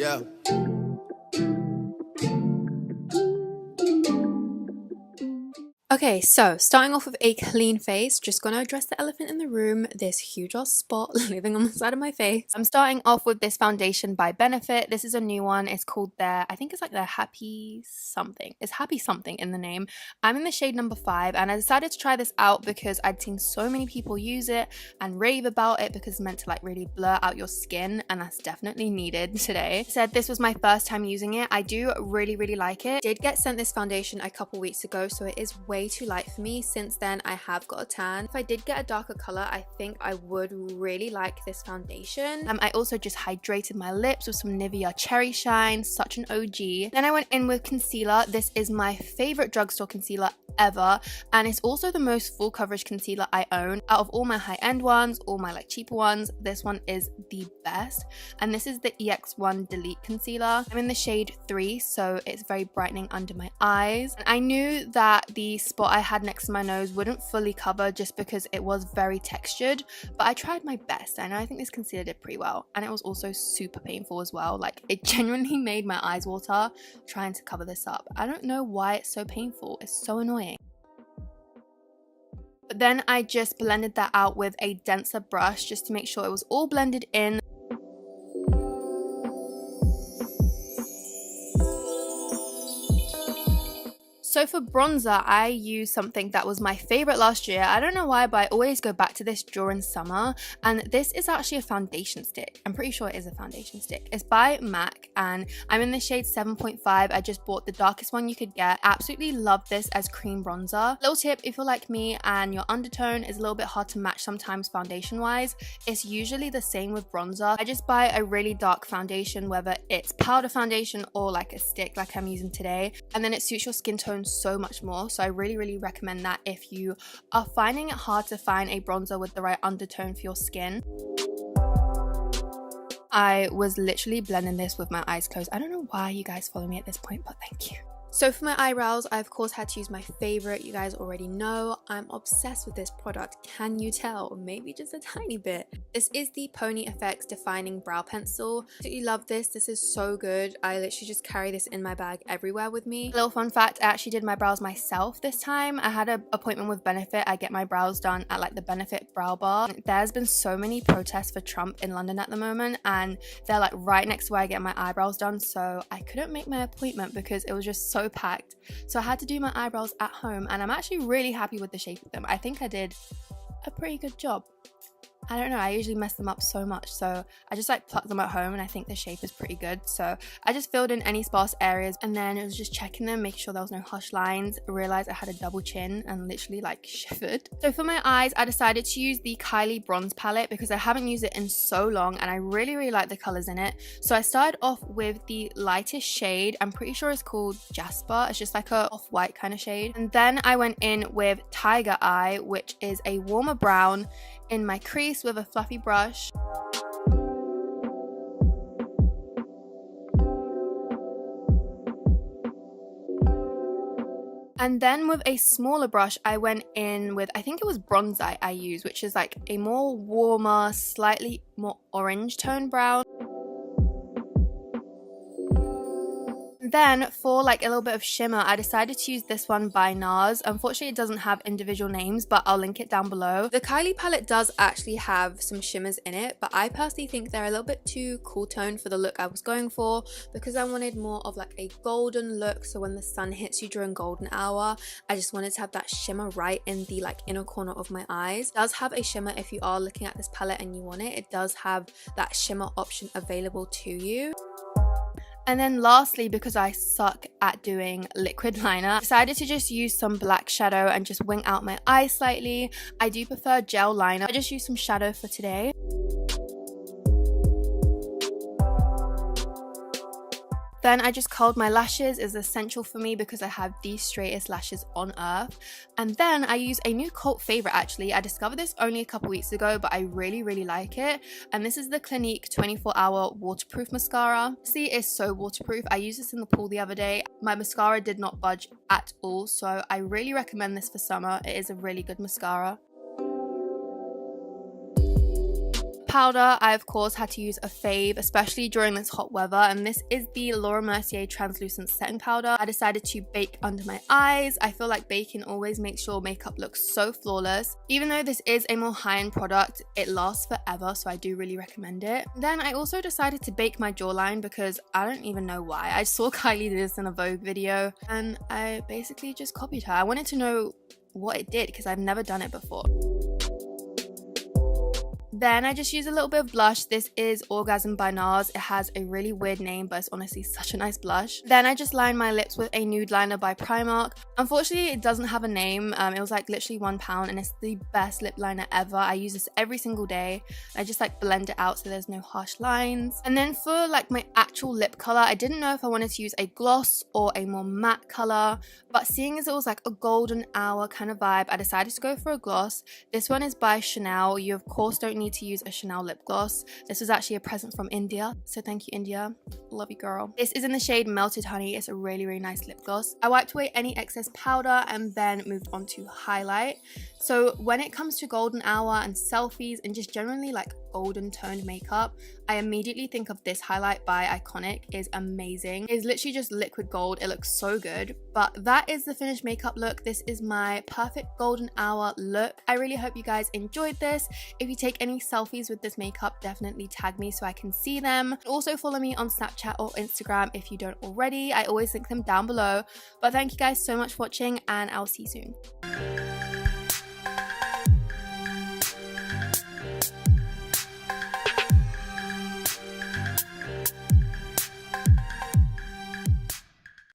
Yeah. Okay, so starting off with a clean face, just gonna address the elephant in the room, this huge ass spot living on the side of my face. I'm starting off with this foundation by Benefit. This is a new one. It's called I think it's like their Happy Something. It's Happy Something in the name. I'm in the shade number 5 and I decided to try this out because I'd seen so many people use it and rave about it because it's meant to like really blur out your skin, and that's definitely needed today. I said this was my first time using it. I do really like it. Did get sent this foundation a couple weeks ago, so it is way too light for me. Since then I have got a tan. If I did get a darker color, I think I would really like this foundation. I also just hydrated my lips with some Nivea Cherry Shine, such an OG. Then I went in with concealer. This is my favorite drugstore concealer ever, and it's also the most full coverage concealer I own. Out of all my high-end ones, all my like cheaper ones, this one is the best, and this is the EX1 Delete Concealer. I'm in the shade 3, so it's very brightening under my eyes. And I knew that the spot I had next to my nose wouldn't fully cover just because it was very textured, but I tried my best, and I think this concealer did pretty well. And it was also super painful as well. Like, it genuinely made my eyes water trying to cover this up. I don't know why it's so painful. It's so annoying. But then I just blended that out with a denser brush just to make sure it was all blended in. So for bronzer, I use something that was my favorite last year. I don't know why, but I always go back to this during summer, and this is actually a foundation stick. I'm pretty sure it is a foundation stick. It's by MAC, and I'm in the shade 7.5. I just bought the darkest one you could get. Absolutely love this as cream bronzer. Little tip, if you're like me and your undertone is a little bit hard to match sometimes foundation wise, it's usually the same with bronzer. I just buy a really dark foundation, whether it's powder foundation or like a stick like I'm using today, and then it suits your skin tone so much more. So I really recommend that if you are finding it hard to find a bronzer with the right undertone for your skin. I was literally blending this with my eyes closed. I don't know why you guys follow me at this point, but thank you. So for my eyebrows, I of course had to use my favorite. You guys already know I'm obsessed with this product. Can you tell? Maybe just a tiny bit. This is the Pony FX Defining Brow Pencil. Absolutely love this. This is so good. I literally just carry this in my bag everywhere with me. A little fun fact, I actually did my brows myself this time. I had an appointment with Benefit. I get my brows done at like the Benefit Brow Bar. There's been so many protests for Trump in London at the moment, and they're like right next to where I get my eyebrows done, so I couldn't make my appointment because it was just so packed. So I had to do my eyebrows at home, and I'm actually really happy with the shape of them. I think I did a pretty good job. I don't know, I usually mess them up so much, so I just like pluck them at home, and I think the shape is pretty good. So I just filled in any sparse areas, and then it was just checking them, making sure there was no harsh lines. I realized I had a double chin and literally like shivered. So for my eyes, I decided to use the Kylie bronze palette because I haven't used it in so long, and I really like the colors in it. So I started off with the lightest shade. I'm pretty sure it's called Jasper. It's just like a off-white kind of shade. And then I went in with Tiger Eye, which is a warmer brown, in my crease with a fluffy brush. And then with a smaller brush, I went in with, I think it was Bronze Eye I used, which is like a more warmer, slightly more orange tone brown. Then for like a little bit of shimmer, I decided to use this one by NARS. Unfortunately, it doesn't have individual names, but I'll link it down below. The Kylie palette does actually have some shimmers in it, but I personally think they're a little bit too cool toned for the look I was going for, because I wanted more of like a golden look. So when the sun hits you during golden hour, I just wanted to have that shimmer right in the like inner corner of my eyes. It does have a shimmer if you are looking at this palette and you want it. It does have that shimmer option available to you. And then lastly, because I suck at doing liquid liner, I decided to just use some black shadow and just wing out my eyes slightly. I do prefer gel liner. I just used some shadow for today. Then I just curled my lashes. Is essential for me because I have the straightest lashes on earth. And then I use a new cult favorite actually. I discovered this only a couple weeks ago, but I really like it. And this is the Clinique 24-hour waterproof mascara. See, it's so waterproof. I used this in the pool the other day. My mascara did not budge at all, so I really recommend this for summer. It is a really good mascara. powder, I of course had to use a fave, especially during this hot weather, and this is the Laura Mercier translucent setting powder. I decided to bake under my eyes. I feel like baking always makes your makeup look so flawless. Even though this is a more high-end product, it lasts forever, so I do really recommend it. Then I also decided to bake my jawline because I don't even know why. I saw Kylie do this in a Vogue video and I basically just copied her. I wanted to know what it did because I've never done it before. Then I just use a little bit of blush. This is Orgasm by NARS. It has a really weird name, but it's honestly such a nice blush. Then I just line my lips with a nude liner by Primark. Unfortunately, it doesn't have a name. It was like literally £1 and it's the best lip liner ever. I use this every single day. I just like blend it out so there's no harsh lines. And then for like my actual lip color, I didn't know if I wanted to use a gloss or a more matte color, but seeing as it was like a golden hour kind of vibe, I decided to go for a gloss. This one is by Chanel. You of course don't need to use a Chanel lip gloss. This was actually a present from India, so thank you, India. Love you, girl. This is in the shade Melted Honey. It's a really, really nice lip gloss. I wiped away any excess powder and then moved on to highlight. So when it comes to golden hour and selfies and just generally like golden toned makeup, I immediately think of this highlight by Iconic. It is amazing. It's literally just liquid gold. It looks so good. But that is the finished makeup look. This is my perfect golden hour look. I really hope you guys enjoyed this. If you take any selfies with this makeup, definitely tag me so I can see them. Also follow me on Snapchat or Instagram if you don't already. I always link them down below. But thank you guys so much for watching and I'll see you soon.